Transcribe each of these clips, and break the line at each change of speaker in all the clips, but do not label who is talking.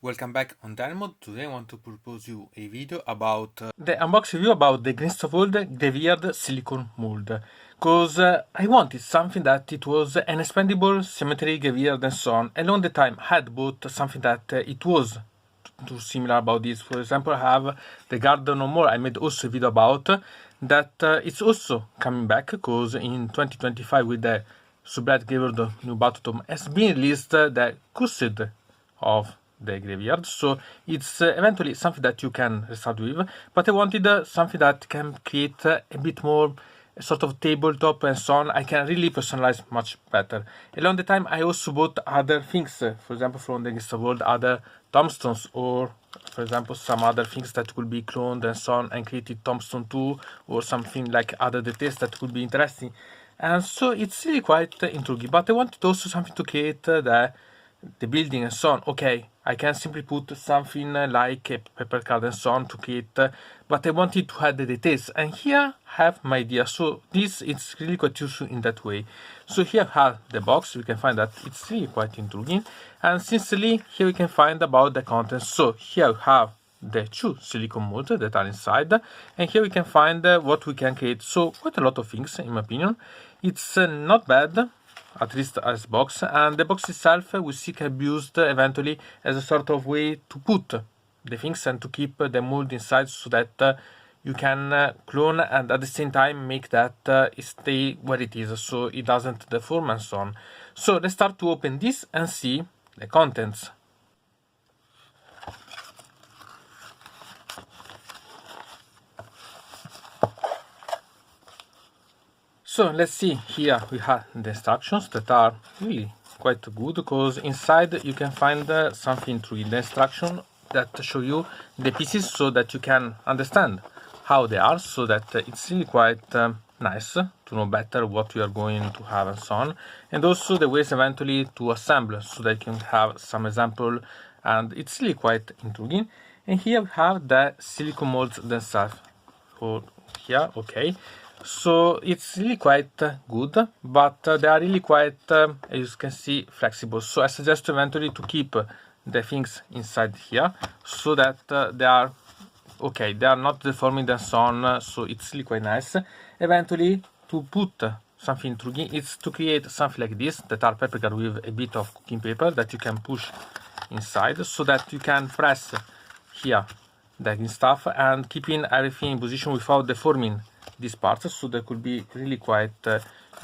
Welcome back on deynonmod. Today I want to propose you a video about
the unboxing review about the Greenstuff World graveyard silicone mold, because I wanted something that it was an expandable cemetery graveyard and so on. Along the time I had bought something that it was too similar about this. For example, I have the Garden of Morr. I made also a video about that. It's also coming back because in 2025 with the Sublet Graveyard new battle has been released the Cursed of the graveyard, so it's eventually something that you can restart with, but I wanted something that can create a bit more sort of tabletop and so on. I can really personalize much better. Along the time I also bought other things, for example from the Greenstuff World, other tombstones, or for example some other things that could be cloned and so on and created tombstone too, or something like other details that could be interesting. And so it's really quite intriguing, but I wanted also something to create the building and so on. Okay, I can simply put something like a paper card and so on to create, but I wanted to add the details, and here I have my idea. So this is really quite useful in that way. So here I have the box. We can find that it's really quite intriguing, and sincerely here we can find about the contents. So here we have the two silicone molds that are inside, and here we can find what we can create. So quite a lot of things in my opinion. It's not bad, at least as box, and the box itself we see can be used eventually as a sort of way to put the things and to keep the mold inside, so that you can clone and at the same time make that stay where it is, so it doesn't deform and so on. So let's start to open this and see the contents. So let's see, here we have the instructions that are really quite good, because inside you can find something through the instruction that show you the pieces so that you can understand how they are, so that it's really quite nice to know better what you are going to have and so on, and also the ways eventually to assemble so that you can have some example, and it's really quite intriguing. And here we have the silicone molds themselves. So here, okay. So it's really quite good, but they are really quite, as you can see, flexible. So I suggest eventually to keep the things inside here, so that they are okay, they are not deforming and so on. So it's really quite nice. Eventually to put something through, it's to create something like this that are paper card with a bit of cooking paper that you can push inside, so that you can press here the green stuff and keeping everything in position without deforming these parts. So that could be really quite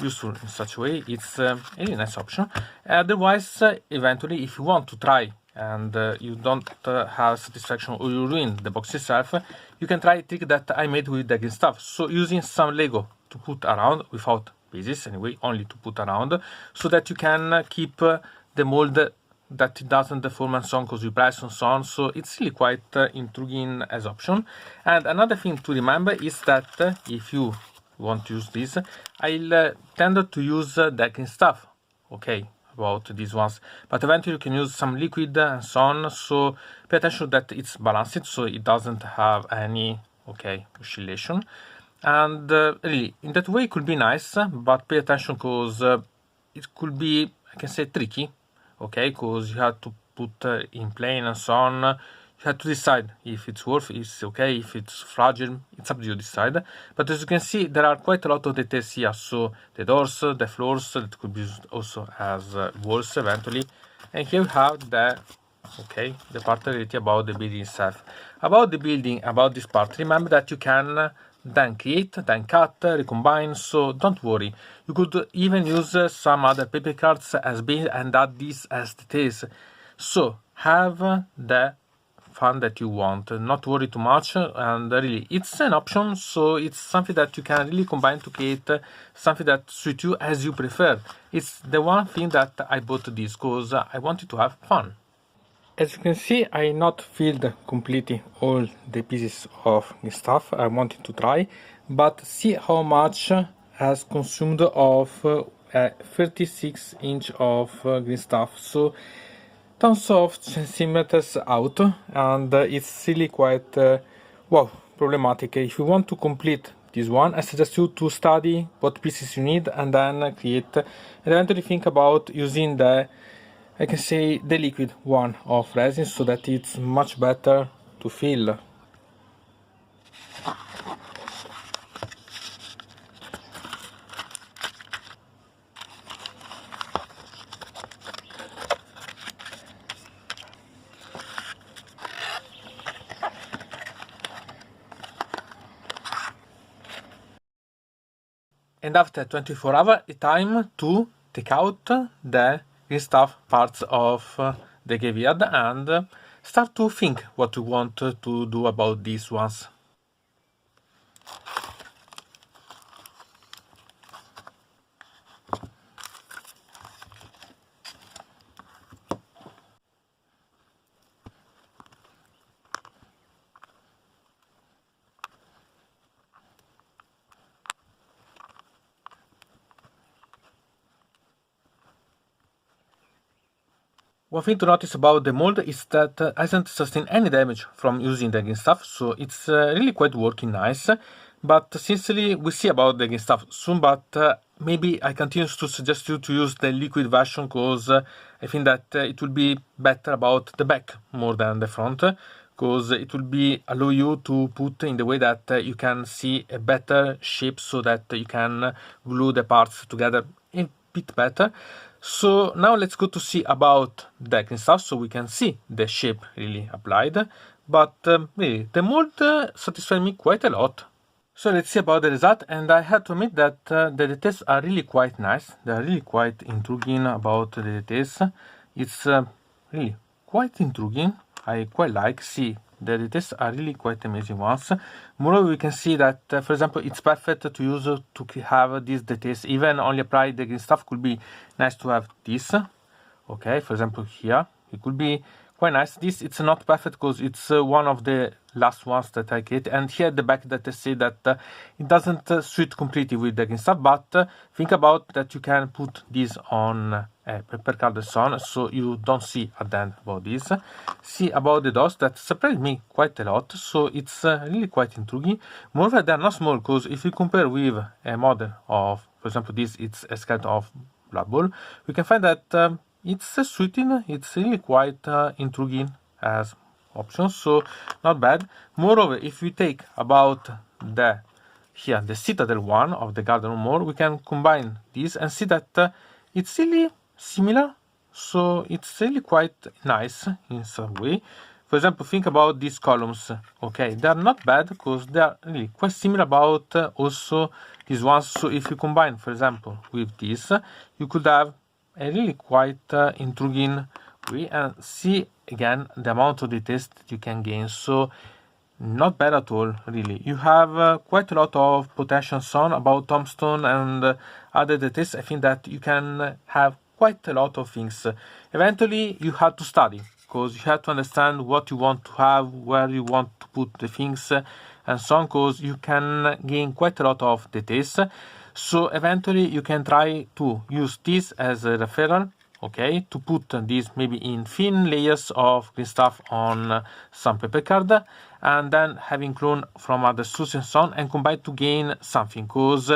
useful in such a way. It's a really nice option. Otherwise, eventually if you want to try and you don't have satisfaction, or you ruin the box itself, you can try a trick that I made with the green stuff. So using some Lego to put around, without bases anyway, only to put around, so that you can keep the mold that it doesn't deform and so on, because you press and so on. So it's really quite intriguing as option. And another thing to remember is that if you want to use this, I'll tend to use the green stuff, okay, about these ones, but eventually you can use some liquid and so on. So pay attention that it's balanced, so it doesn't have any oscillation, and really in that way it could be nice, but pay attention because it could be, I can say, tricky, okay, because you have to put in plane and so on. You have to decide if it's worth, it's okay, if it's fragile, it's up to you to decide. But as you can see, there are quite a lot of details here. So the doors, the floors, that could be used also as walls eventually. And here we have the part related about the building itself. About the building, about this part, remember that you can then create, then cut, recombine, so don't worry. You could even use some other paper cards as base and add this as details. So have the fun that you want, not worry too much, and really it's an option, so it's something that you can really combine to create something that suits you as you prefer. It's the one thing that I bought this, because I wanted to have fun. As you can see, I not filled completely all the pieces of the stuff I wanted to try, but see how much has consumed of 36 inch of green stuff. So tons of centimeters out, and it's really quite problematic. If you want to complete this one, I suggest you to study what pieces you need and then create, and eventually think about using the I can say the liquid one of resin so that it's much better to fill. And after 24 hours, it's time to take out the Greenstuff parts of the graveyard and start to think what you want to do about these ones. One thing to notice about the mold is that it hasn't sustained any damage from using the Greenstuff, so it's really quite working nice. But sincerely, we see about the Greenstuff soon, but maybe I continue to suggest you to use the liquid version because I think that it will be better about the back more than the front, because it will be allow you to put in the way that you can see a better shape so that you can glue the parts together a bit better. So now let's go to see about the Greenstuff so we can see the shape really applied. But really, the mold satisfied me quite a lot. So let's see about the result, and I have to admit that the details are really quite nice. They are really quite intriguing about the details. It's really quite intriguing. I quite like. See, the details are really quite amazing ones. Moreover, we can see that, for example, it's perfect to use to have these details. Even only apply the Greenstuff could be nice to have this. Okay, for example, here it could be quite nice. This it's not perfect because it's one of the last ones that I get, and here at the back that I say that it doesn't suit completely with the Greenstuff, but think about that you can put this on a paper card and so on, so you don't see at the end about this. See about the dots that surprised me quite a lot, so it's really quite intriguing. Moreover, they're not small because if you compare with a model of, for example, this it's a skeleton of Blood Bowl, we can find that it's suiting, it's really quite intriguing as options, so not bad. Moreover, if we take about the Citadel one of the Garden of Morr, we can combine this and see that it's really similar, so it's really quite nice in some way. For example, think about these columns. Okay, they are not bad because they are really quite similar about also these ones. So if you combine, for example, with this, you could have a really quite intriguing way, and see again the amount of details that you can gain. So not bad at all, really. You have quite a lot of potential on about tombstone and other details. I think that you can have quite a lot of things. Eventually you have to study because you have to understand what you want to have, where you want to put the things and so on, because you can gain quite a lot of details. So eventually you can try to use this as a referral, okay, to put this maybe in thin layers of Greenstuff on some paper card, and then having clone from other sources and so on, and combine to gain something, because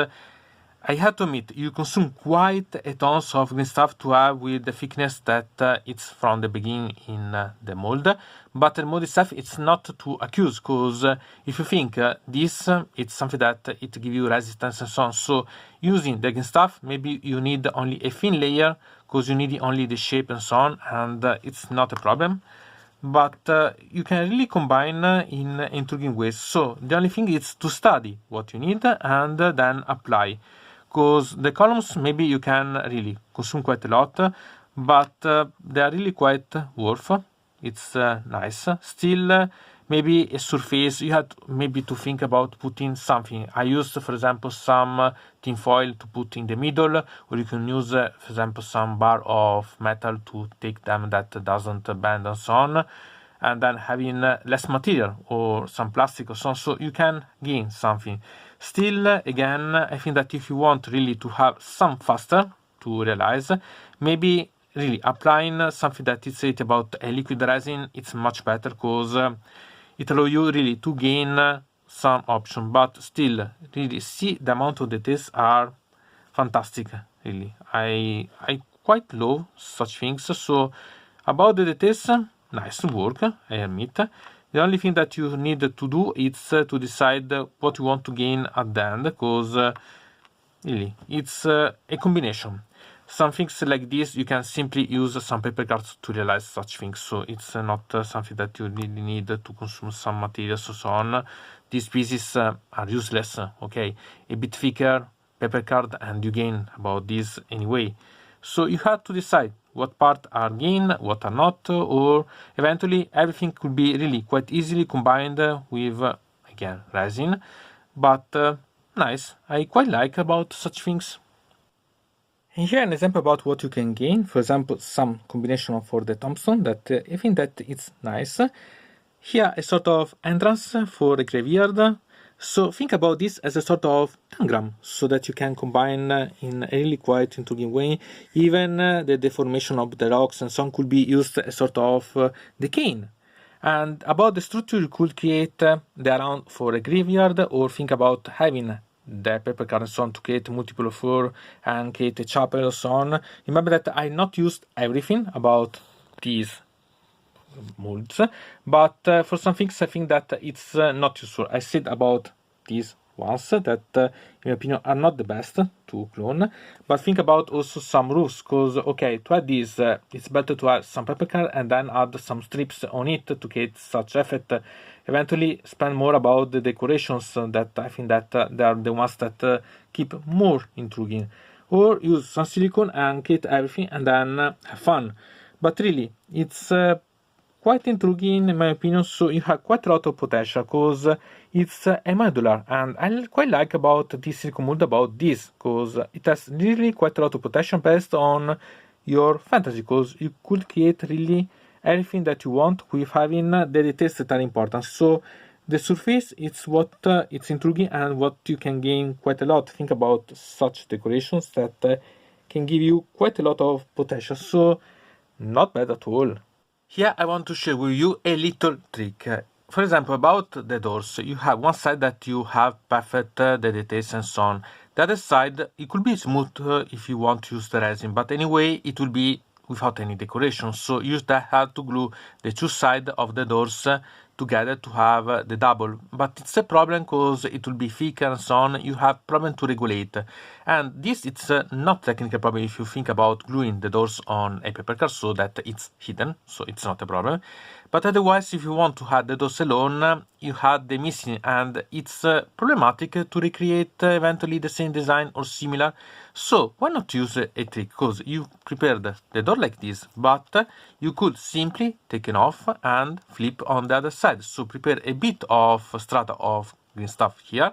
I have to admit, you consume quite a tons of Greenstuff to have with the thickness that it's from the beginning in the mold. But the mold itself, it's not to accuse, because if you think this, it's something that it gives you resistance and so on. So using the Greenstuff, maybe you need only a thin layer, because you need only the shape and so on, and it's not a problem. But you can really combine in intriguing ways. So the only thing is to study what you need and then apply. Because the columns maybe you can really consume quite a lot, but they are really quite worth. It's nice. Still, maybe a surface, you have maybe to think about putting something. I used, for example, some tin foil to put in the middle, or you can use, for example, some bar of metal to take them that doesn't bend and so on, and then having less material or some plastic or so on, so you can gain something. Still, again, I think that if you want really to have some faster to realize, maybe really applying something that is said about a liquid resin, it's much better, because it allows you really to gain some option. But still, really see the amount of details are fantastic. Really, I quite low, such things. So about the details, nice work, I admit. The only thing that you need to do is to decide what you want to gain at the end, because really, it's a combination. Some things like this, you can simply use some paper cards to realize such things, so it's not something that you really need to consume some materials and so on. These pieces are useless, okay? A bit thicker paper card and you gain about this anyway. So you have to decide what part are gain, what are not, or eventually everything could be really quite easily combined with, again, resin, but nice. I quite like about such things. And here an example about what you can gain. For example, some combination for the tombstone that I think that it's nice. Here a sort of entrance for a graveyard. So think about this as a sort of tangram, so that you can combine in a really quite intriguing way. Even the deformation of the rocks and so on could be used as sort of decaying. And about the structure, you could create the around for a graveyard, or think about having the paper card and so on to create multiple floor and create a chapel and so on. Remember that I not used everything about these molds, but for some things I think that it's not useful. I said about these ones that in my opinion are not the best to clone, but think about also some roofs, because okay, to add this it's better to add some paper card and then add some strips on it to create such effect. Eventually spend more about the decorations that I think that they are the ones that keep more intriguing, or use some silicone and create everything and then have fun. But really it's quite intriguing in my opinion, so you have quite a lot of potential because it's a modular, and I quite like about this silicone mold about this, because it has really quite a lot of potential based on your fantasy, because you could create really everything that you want with having the details that are important. So the surface it's what it's intriguing and what you can gain quite a lot. Think about such decorations that can give you quite a lot of potential, so not bad at all. Here I want to share with you a little trick. For example, about the doors, you have one side that you have perfect the details and so on. The other side, it could be smooth if you want to use the resin, but anyway, it will be without any decoration. So use that hard to glue the two sides of the doors together to have the double, but it's a problem because it will be thick and so on. You have problem to regulate, and this it's not technical problem if you think about gluing the doors on a paper card so that it's hidden, so it's not a problem. But otherwise, if you want to have the doors alone, you have the missing, and it's problematic to recreate eventually the same design or similar. So why not use a trick? Because you prepared the door like this, but you could simply take it off and flip on the other side. So prepare a bit of strata of green stuff here,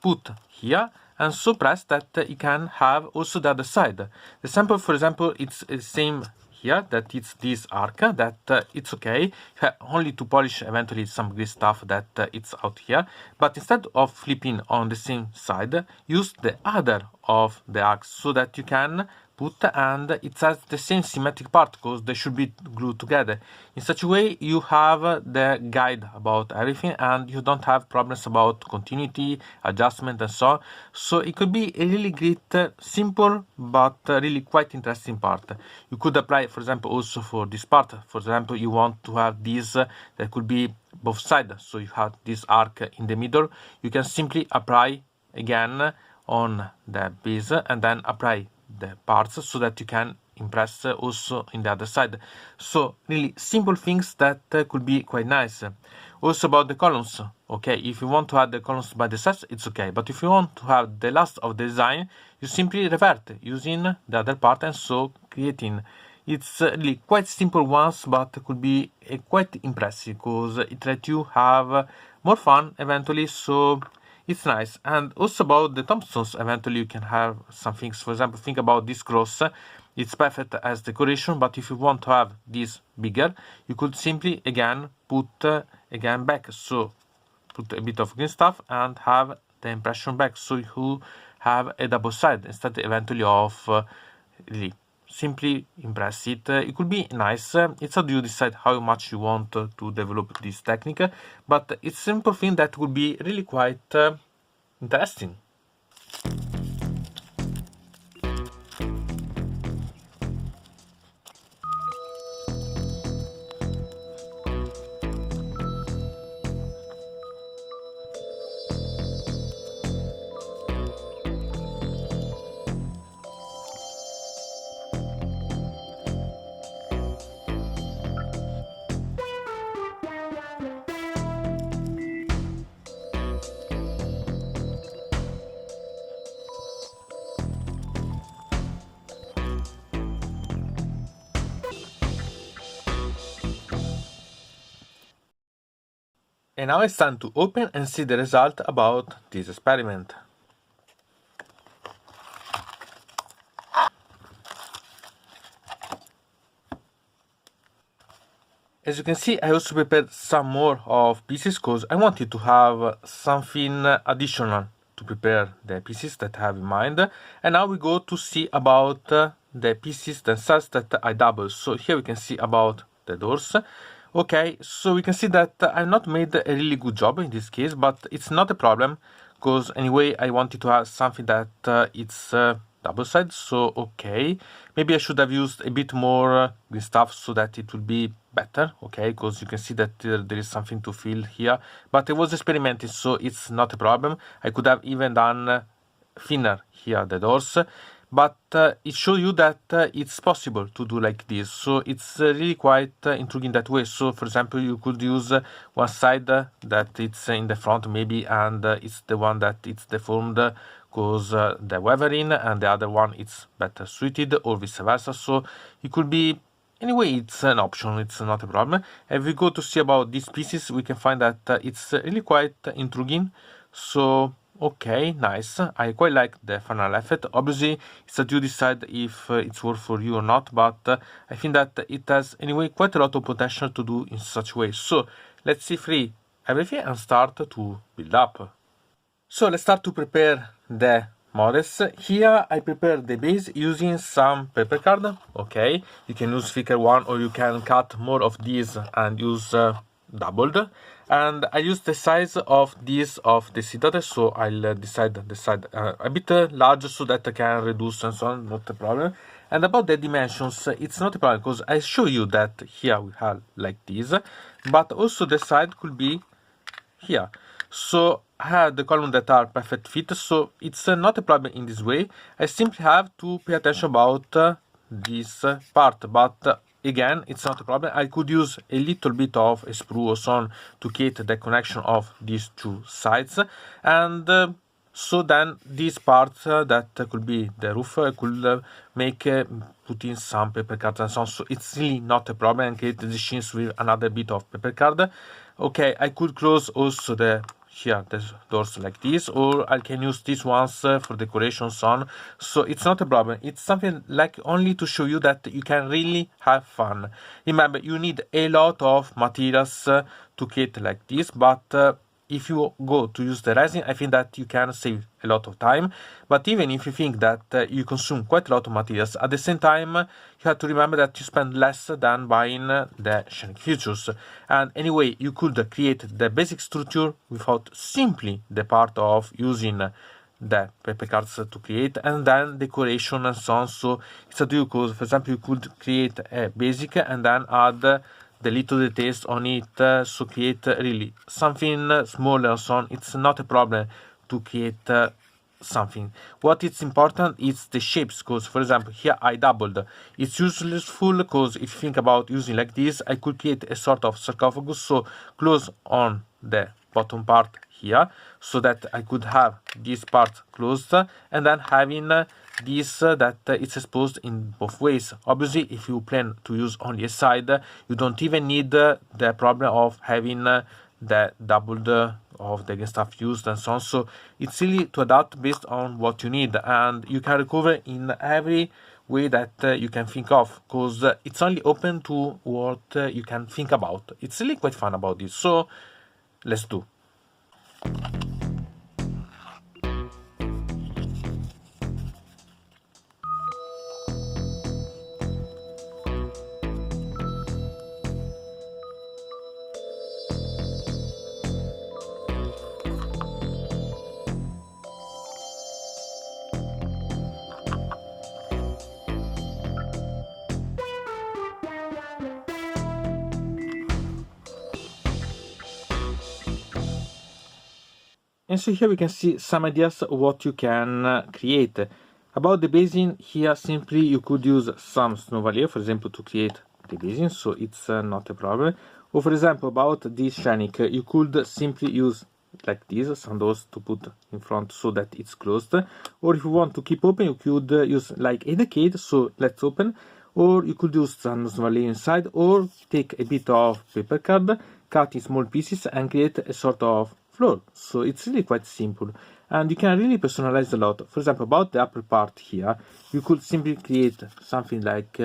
put here, and so press that you can have also the other side. The sample, for example, it's the same here, that it's this arc, that it's okay. You have only to polish eventually some green stuff that it's out here, but instead of flipping on the same side, use the other of the arcs so that you can put, and it has the same symmetric part because they should be glued together. In such a way you have the guide about everything and you don't have problems about continuity, adjustment and so on. So it could be a really great simple but really quite interesting part. You could apply, for example, also for this part. For example, you want to have this that could be both sides, so you have this arc in the middle. You can simply apply again on the base and then apply the parts so that you can impress also in the other side. So really simple things that could be quite nice. Also about the columns, okay, if you want to add the columns by the sides, it's okay, but if you want to have the last of the design, you simply revert using the other part and so creating. It's really quite simple ones, but could be quite impressive because it lets you have more fun eventually, so it's nice. And also about the tombstones, eventually you can have some things. For example, think about this cross. It's perfect as decoration, but if you want to have this bigger, you could simply again put again back. So put a bit of green stuff and have the impression back. So you have a double side instead eventually of really simply impress it. It could be nice. It's how you decide how much you want to develop this technique, but it's a simple thing that would be really quite interesting. And now it's time to open and see the result about this experiment. As you can see, I also prepared some more of pieces because I wanted to have something additional to prepare the pieces that I have in mind. And now we go to see about the pieces themselves that I doubled. So here we can see about the doors. Okay, so we can see that I've not made a really good job in this case, but it's not a problem because anyway I wanted to have something that it's double sided. So okay, maybe I should have used a bit more green stuff so that it will be better. Okay, because you can see that there is something to fill here, but I was experimenting, so it's not a problem. I could have even done thinner here the doors, but it shows you that it's possible to do like this. So it's really quite intriguing that way. So for example, you could use one side that it's in the front maybe, and it's the one that it's deformed because the weathering, and the other one it's better suited, or vice versa. So it could be, anyway, it's an option, it's not a problem. If we go to see about these pieces, we can find that it's really quite intriguing. So okay, nice. I quite like the final effect. Obviously, it's that you decide if it's worth for you or not, but I think that it has anyway quite a lot of potential to do in such a way. So let's see free everything and start to build up. So let's start to prepare the models. Here I prepare the base using some paper card. Okay, you can use thicker one, or you can cut more of these and use doubled. And I use the size of this of the citadel, so I'll decide the size a bit larger so that I can reduce and so on, not a problem. And about the dimensions, it's not a problem because I show you that here we have like this, but also the side could be here. So I have the columns that are perfect fit, so it's not a problem in this way. I simply have to pay attention about this part, but again, it's not a problem. I could use a little bit of a sprue or so on to create the connection of these two sides, and so then this part that could be the roof could make put in some paper cards and so on. So it's really not a problem, and create the machines with another bit of paper card. Okay, I could close also the doors like this, or I can use these ones for decoration, so on. So it's not a problem. It's something like only to show you that you can really have fun. Remember, you need a lot of materials to create like this, but if you go to use the resin, I think that you can save a lot of time. But even if you think that you consume quite a lot of materials, at the same time, you have to remember that you spend less than buying the scenic features. And anyway, you could create the basic structure without simply the part of using the paper cards to create, and then decoration and so on. So it's a do, because for example, you could create a basic and then add the little details on it, so create really something smaller and so on. It's not a problem to create something. What is important is the shapes, because for example here I doubled. It's useful because if you think about using like this, I could create a sort of sarcophagus, so close on the bottom part here, so that I could have this part closed, and then having this that it's exposed in both ways. Obviously, if you plan to use only a side, you don't even need the problem of having the doubled of the stuff used and so on. So it's really to adapt based on what you need, and you can recover in every way that you can think of, because it's only open to what you can think about. It's really quite fun about this, so let's do. And so here we can see some ideas of what you can create. About the basin, here simply you could use some snow layer, for example, to create the basin, so it's not a problem. Or for example, about this scenic, you could simply use like this, some doors to put in front so that it's closed. Or if you want to keep open, you could use like a decade, so let's open. or you could use some layer inside, or take a bit of paper card, cut in small pieces and create a sort of floor. So it's really quite simple, and you can really personalize a lot. For example, about the upper part here, you could simply create something like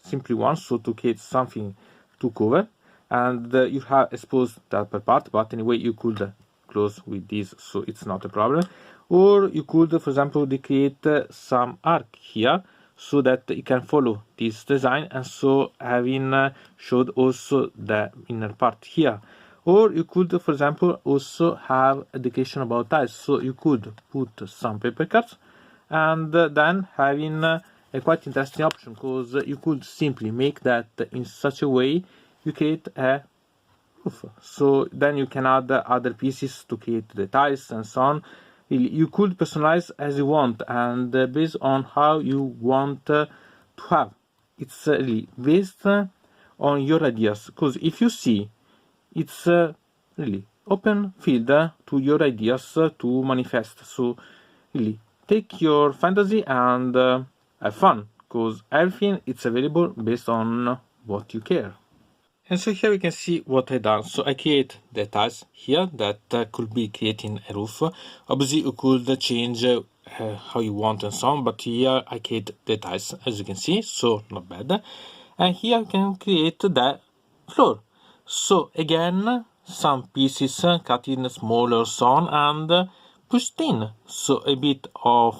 simply one, so to create something to cover, and you have exposed the upper part, but anyway you could close with this, so it's not a problem. Or you could, for example, create some arc here so that you can follow this design, and so having showed also the inner part here. Or you could, for example, also have a indication about tiles, so you could put some paper cuts, and then having a quite interesting option, because you could simply make that in such a way you create a roof. So then you can add other pieces to create the tiles and so on. You could personalize as you want, and based on how you want to have. It's really based on your ideas, because if you see, it's really open field to your ideas to manifest. So really take your fantasy and have fun, because everything is available based on what you care. And so here we can see what I done. So I create the tiles here that could be creating a roof. Obviously you could change how you want and so on, but here I create the tiles, as you can see, so not bad. And here I can create the floor. So again, some pieces cut in smaller so on and pushed in. So a bit of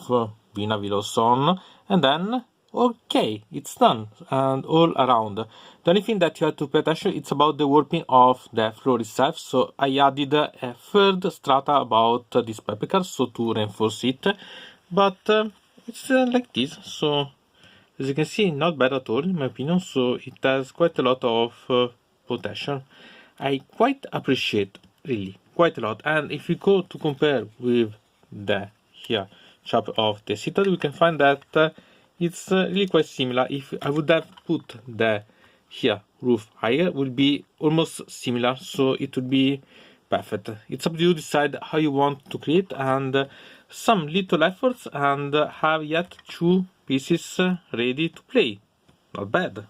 vinyl so on, and then okay, it's done, and all around. The only thing that you have to pay attention, it's about the warping of the floor itself. So I added a third strata about this paper card, so to reinforce it, but it's like this. So as you can see, not bad at all in my opinion, so it has quite a lot of potential. I quite appreciate, really, quite a lot. And if we go to compare with the here shape of the citadel, we can find that it's really quite similar. If I would have put the here roof higher, would be almost similar, so it would be perfect. It's up to you to decide how you want to create, and some little efforts, and have yet 2 pieces ready to play. Not bad.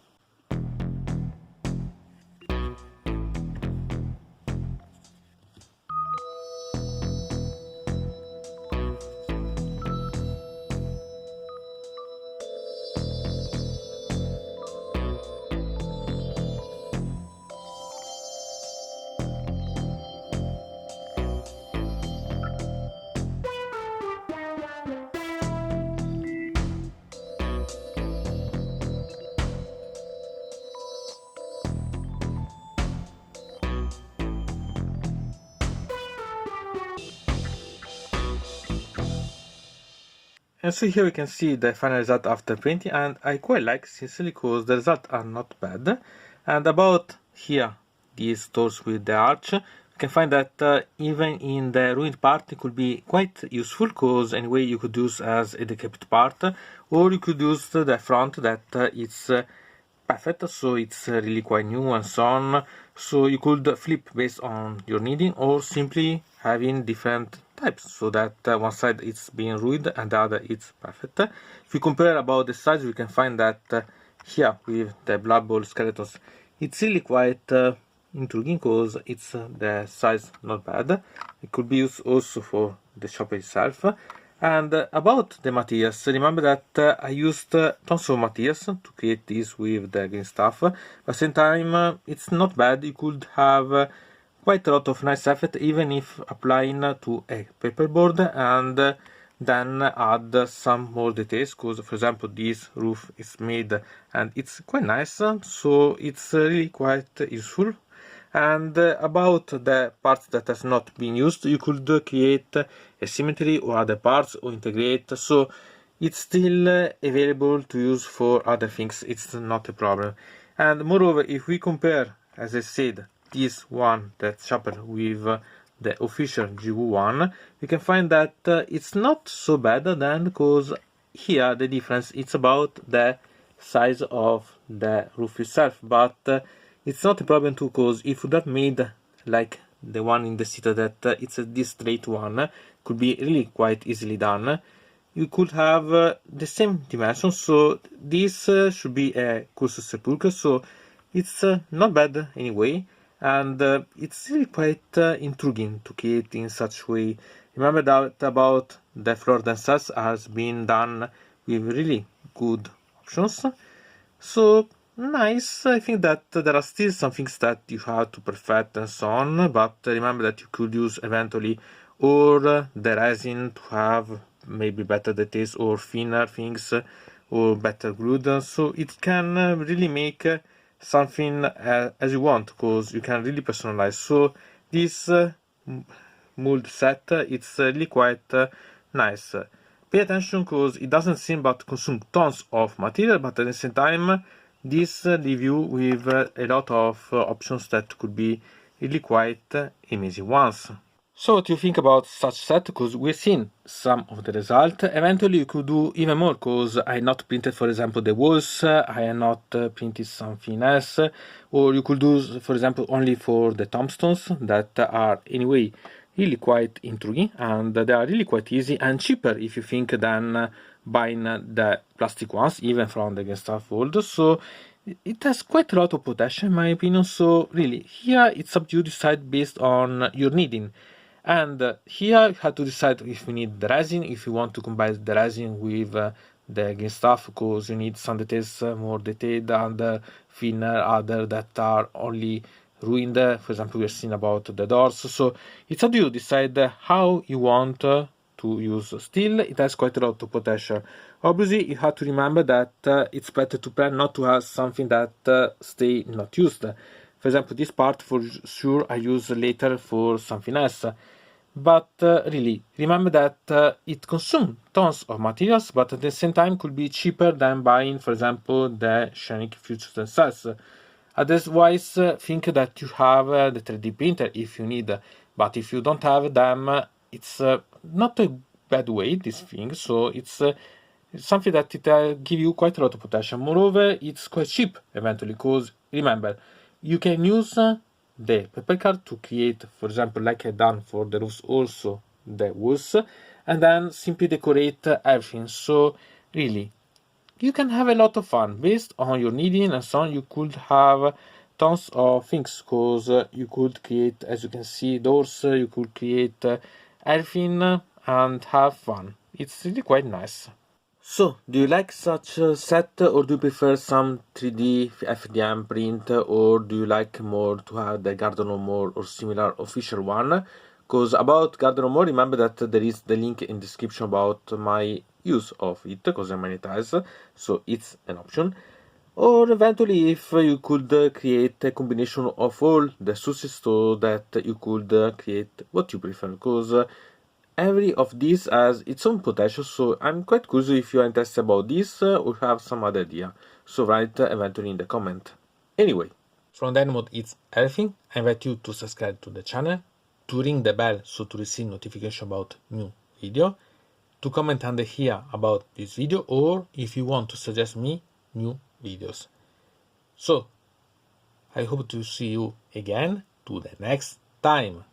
And so here we can see the final result after printing, and I quite like, sincerely, because the results are not bad. And about here, these doors with the arch, you can find that even in the ruined part it could be quite useful, because anyway you could use as a decapitated part, or you could use the front that it's perfect, so it's really quite new and so on. So you could flip based on your needing, or simply having different types, so that one side it's being ruined and the other it's perfect. If we compare about the size, we can find that here with the blood bowl skeletons, it's really quite intriguing, because it's the size not bad. It could be used also for the shop itself. And about the materials, remember that I used tons of materials to create this with the green stuff. But at the same time, it's not bad. You could have quite a lot of nice effect, even if applying to a paperboard, and then add some more details, because for example this roof is made and it's quite nice, so it's really quite useful. And about the parts that has not been used, you could create a symmetry or other parts, or integrate, so it's still available to use for other things. It's not a problem. And moreover, if we compare, as I said, this one, that chapter, with the official GW1, we can find that it's not so bad then, because here the difference it's about the size of the roof itself, but it's not a problem too, because if you have made like the one in the city, that it's this straight one, could be really quite easily done. you could have the same dimension. So this should be a Cursed Sepulchre, so it's not bad anyway, and it's really quite intriguing to create in such way. Remember that about the floor themselves has been done with really good options. So nice. I think that there are still some things that you have to perfect and so on, but remember that you could use eventually or the resin to have maybe better details or thinner things or better glued. So it can really make something as you want, because you can really personalize. So this mold set, it's really quite nice. Pay attention because it doesn't seem but consume tons of material, but at the same time this leave you with a lot of options that could be really quite amazing ones. So what do you think about such set? Because we've seen some of the result. Eventually you could do even more, because I not printed, for example, the walls, I have not printed something else, or you could do, for example, only for the tombstones that are anyway really quite intriguing, and they are really quite easy and cheaper if you think than buying the plastic ones, even from the Greenstuff World. So it has quite a lot of potential in my opinion. So really here it's up to you to decide based on your needing. And here you have to decide if you need the resin, if you want to combine the resin with the Greenstuff, because you need some details more detailed and thinner, other that are only ruined. For example, we are seeing about the doors. So it's up to you decide how you want to use. Still, it has quite a lot of potential. Obviously, you have to remember that it's better to plan not to have something that stay not used. For example, this part for sure I use later for something else. But really, remember that it consumes tons of materials, but at the same time could be cheaper than buying, for example, the scenic features themselves. Otherwise, think that you have the 3D printer if you need, but if you don't have them, it's not a bad way, this thing, so it's something that it give you quite a lot of potential. Moreover, it's quite cheap eventually, because remember, you can use the paper card to create, for example, like I done for the roofs, also the walls, and then simply decorate everything. So really, you can have a lot of fun based on your needing and so on. You could have tons of things, because you could create, as you can see, doors, you could create everything and have fun. It's really quite nice. So, do you like such a set, or do you prefer some 3D FDM print, or do you like more to have the Garden of Morr or similar official one? Because about Garden of Morr, remember that there is the link in description about my use of it, because I monetize, so it's an option. Or eventually, if you could create a combination of all the sources, so that you could create what you prefer, because every of these has its own potential. So I'm quite curious if you are interested about this or have some other idea. So write eventually in the comment. Anyway, from deynonmod it's everything. I invite you to subscribe to the channel, to ring the bell so to receive notification about new video, to comment under here about this video, or if you want to suggest me new videos. So I hope to see you again to the next time.